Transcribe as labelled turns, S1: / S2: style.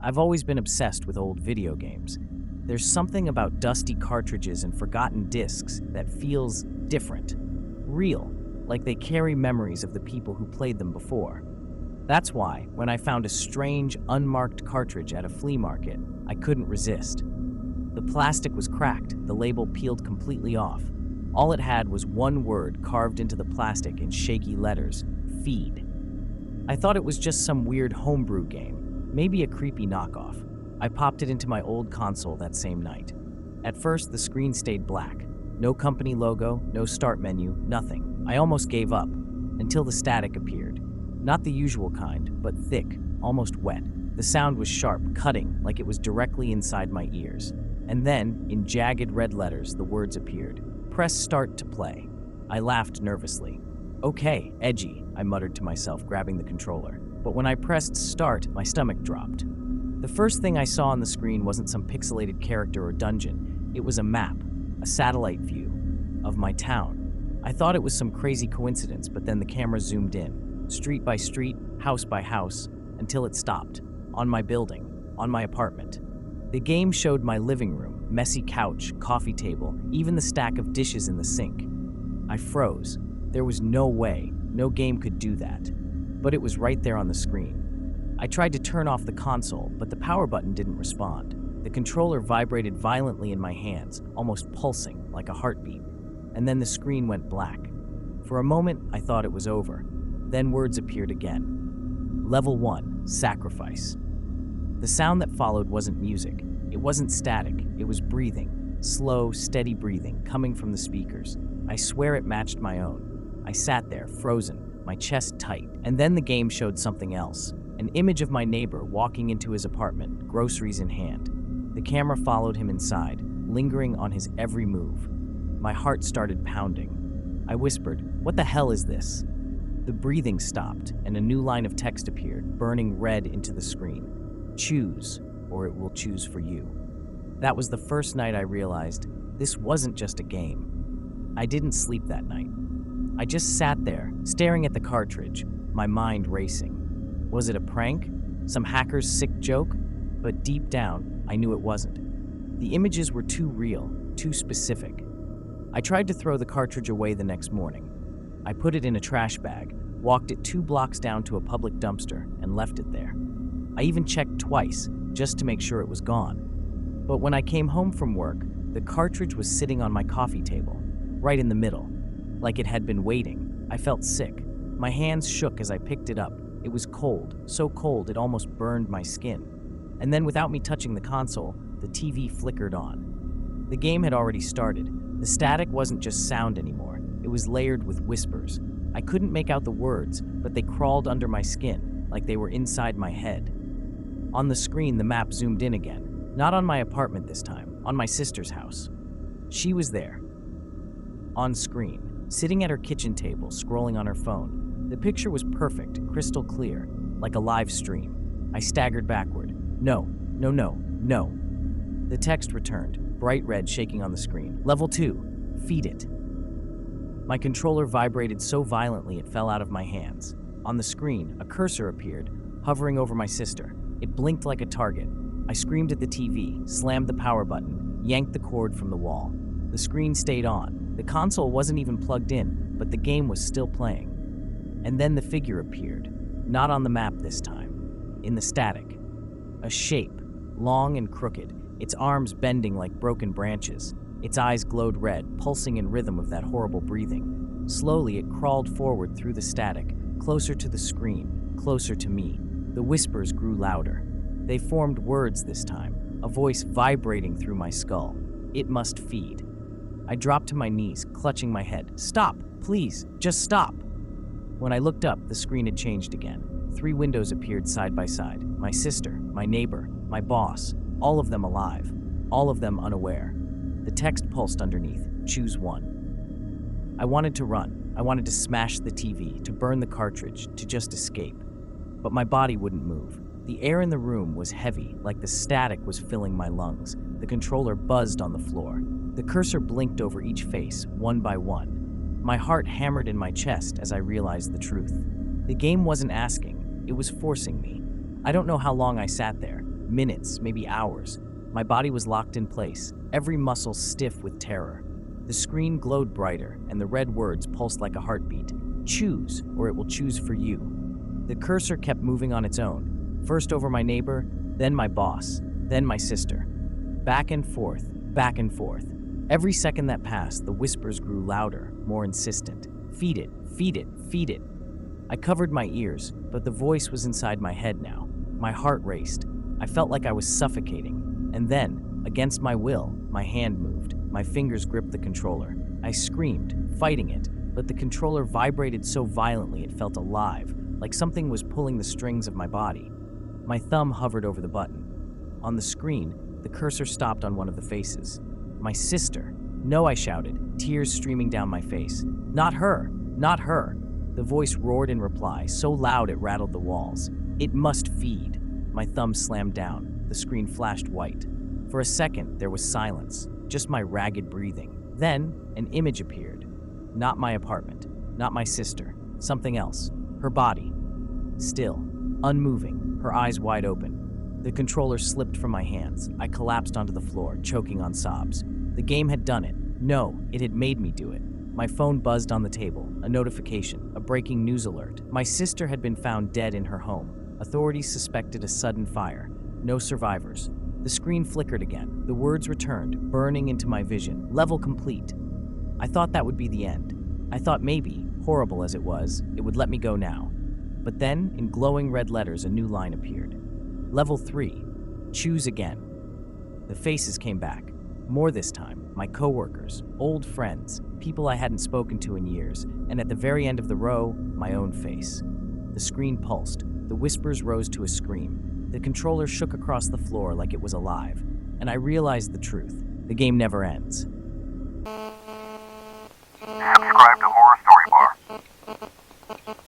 S1: I've always been obsessed with old video games. There's something about dusty cartridges and forgotten discs that feels different, real, like they carry memories of the people who played them before. That's why, when I found a strange, unmarked cartridge at a flea market, I couldn't resist. The plastic was cracked, the label peeled completely off. All it had was one word carved into the plastic in shaky letters: feed. I thought it was just some weird homebrew game, maybe a creepy knockoff. I popped it into my old console that same night. At first, the screen stayed black. No company logo, no start menu, nothing. I almost gave up, until the static appeared. Not the usual kind, but thick, almost wet. The sound was sharp, cutting, like it was directly inside my ears. And then, in jagged red letters, the words appeared. Press start to play. I laughed nervously. Okay, edgy, I muttered to myself, grabbing the controller. But when I pressed start, my stomach dropped. The first thing I saw on the screen wasn't some pixelated character or dungeon. It was a map, a satellite view, of my town. I thought it was some crazy coincidence, but then the camera zoomed in, street by street, house by house, until it stopped. On my building, on my apartment. The game showed my living room, messy couch, coffee table, even the stack of dishes in the sink. I froze. There was no way, no game could do that. But it was right there on the screen. I tried to turn off the console, but the power button didn't respond. The controller vibrated violently in my hands, almost pulsing, like a heartbeat. And then the screen went black. For a moment, I thought it was over. Then words appeared again. Level 1, Sacrifice. The sound that followed wasn't music. It wasn't static. It was breathing. Slow, steady breathing, coming from the speakers. I swear it matched my own. I sat there, frozen, my chest tight. And then the game showed something else. An image of my neighbor walking into his apartment, groceries in hand. The camera followed him inside, lingering on his every move. My heart started pounding. I whispered, "What the hell is this?" The breathing stopped, and a new line of text appeared, burning red into the screen. Choose, or it will choose for you. That was the first night I realized this wasn't just a game. I didn't sleep that night. I just sat there, staring at the cartridge, my mind racing. Was it a prank? Some hacker's sick joke? But deep down, I knew it wasn't. The images were too real, too specific. I tried to throw the cartridge away the next morning. I put it in a trash bag, walked it 2 blocks down to a public dumpster, and left it there. I even checked twice, just to make sure it was gone. But when I came home from work, the cartridge was sitting on my coffee table, right in the middle, like it had been waiting. I felt sick. My hands shook as I picked it up. It was cold, so cold it almost burned my skin. And then without me touching the console, the TV flickered on. The game had already started. The static wasn't just sound anymore. It was layered with whispers. I couldn't make out the words, but they crawled under my skin, like they were inside my head. On the screen, the map zoomed in again. Not on my apartment this time, on my sister's house. She was there. On screen, sitting at her kitchen table, scrolling on her phone. The picture was perfect, crystal clear, like a live stream. I staggered backward. No, no, no, no. The text returned, bright red shaking on the screen. Level 2, feed it. My controller vibrated so violently it fell out of my hands. On the screen, a cursor appeared, hovering over my sister. It blinked like a target. I screamed at the TV, slammed the power button, yanked the cord from the wall. The screen stayed on. The console wasn't even plugged in, but the game was still playing. And then the figure appeared, not on the map this time, in the static. A shape, long and crooked, its arms bending like broken branches. Its eyes glowed red, pulsing in rhythm of that horrible breathing. Slowly, it crawled forward through the static, closer to the screen, closer to me. The whispers grew louder. They formed words this time, a voice vibrating through my skull. It must feed. I dropped to my knees, clutching my head. Stop, please, just stop. When I looked up, the screen had changed again. 3 windows appeared side by side. My sister, my neighbor, my boss, all of them alive, all of them unaware. The text pulsed underneath, choose one. I wanted to run. I wanted to smash the TV, to burn the cartridge, to just escape. But my body wouldn't move. The air in the room was heavy, like the static was filling my lungs. The controller buzzed on the floor. The cursor blinked over each face, one by one. My heart hammered in my chest as I realized the truth. The game wasn't asking, it was forcing me. I don't know how long I sat there. minutes, maybe hours. My body was locked in place, every muscle stiff with terror. The screen glowed brighter, and the red words pulsed like a heartbeat. Choose, or it will choose for you. The cursor kept moving on its own, first over my neighbor, then my boss, then my sister. Back and forth, back and forth. Every second that passed, the whispers grew louder, more insistent. Feed it, feed it, feed it. I covered my ears, but the voice was inside my head now. My heart raced. I felt like I was suffocating. And then, against my will, my hand moved. My fingers gripped the controller. I screamed, fighting it, but the controller vibrated so violently it felt alive, like something was pulling the strings of my body. My thumb hovered over the button. On the screen, the cursor stopped on one of the faces. My sister. No, I shouted, tears streaming down my face. Not her! Not her! The voice roared in reply, so loud it rattled the walls. It must feed. My thumb slammed down. The screen flashed white. For a second, there was silence, just my ragged breathing. Then, an image appeared. Not my apartment, not my sister, something else. Her body. Still, unmoving, her eyes wide open. The controller slipped from my hands. I collapsed onto the floor, choking on sobs. The game had done it. No, it had made me do it. My phone buzzed on the table, a notification, a breaking news alert. My sister had been found dead in her home. Authorities suspected a sudden fire. No survivors. The screen flickered again. The words returned, burning into my vision. Level complete. I thought that would be the end. I thought maybe, horrible as it was, it would let me go now. But then, in glowing red letters, a new line appeared. Level 3. Choose again. The faces came back. More this time, my coworkers, old friends, people I hadn't spoken to in years, and at the very end of the row, my own face. The screen pulsed. The whispers rose to a scream. The controller shook across the floor like it was alive, and I realized the truth. The game never ends.
S2: Subscribe to